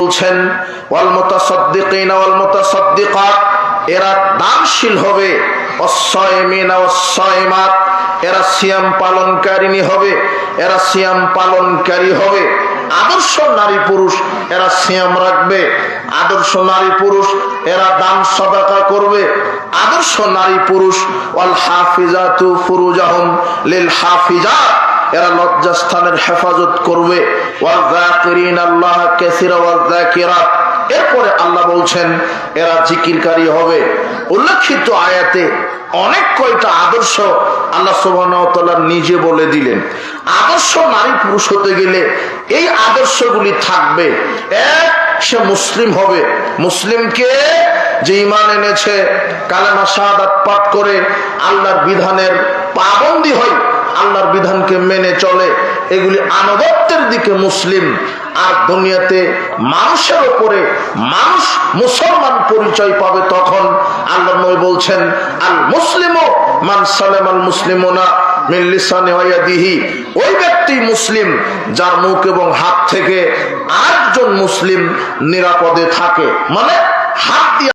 বলছেন ওয়াল মুতাসাদ্দিকিনা ওয়াল মুতাসাদ্দিকাত, এরা দানশীল হবে, ওয়াস-সায়মিনা ওয়াস-সায়িমাত, এরা সিয়াম পালনকারিনী হবে, এরা সিয়াম পালনকারী হবে। আদর্শ নারী পুরুষ এরা সিয়াম রাখবে, আদর্শ নারী পুরুষ এরা দান সাদাকা করবে, আদর্শ নারী পুরুষ ওয়াল হাফিজাতু ফুরুজাহুম লিল হাফিজাত, এরা লজ্জাস্থানের হেফাজত করবে। ওয়াল যাকিরিনাল্লাহ কাসীরা ওয়াল যাকিরাত, এরপরে আল্লাহ বলছেন এরা জিকিরকারী হবে। উল্লেখিত আয়াতে অনেক কয়টা আদর্শ আল্লাহ সুবহানাহু ওয়া তাআলা নিজে বলে দিলেন। আদর্শ নারী পুরুষ হতে গেলে এই আদর্শগুলি থাকবে। এক, সে মুসলিম হবে। মুসলিমকে যে ঈমান এনেছে, কালেমা শাহাদাত পাঠ করে আল্লাহর বিধানের পাবন্দী হয়, আল্লাহর বিধানকে মেনে চলে, এগুলি আনুগত্যের দিকে মুসলিম। আর দুনিয়াতে মানুষের উপরে মানুষ মুসলমান পরিচয় পাবে তখন। আল্লাহর নবী বলছেন আল মুসলিমু মান সালামাল মুসলিমুনা মিন লিসানি ওয়া ইয়াদিহি, ওই ব্যক্তি মুসলিম যার মুখ এবং হাত থেকে আরেকজন মুসলিম নিরাপদে থাকে। মানে হাত দিয়ে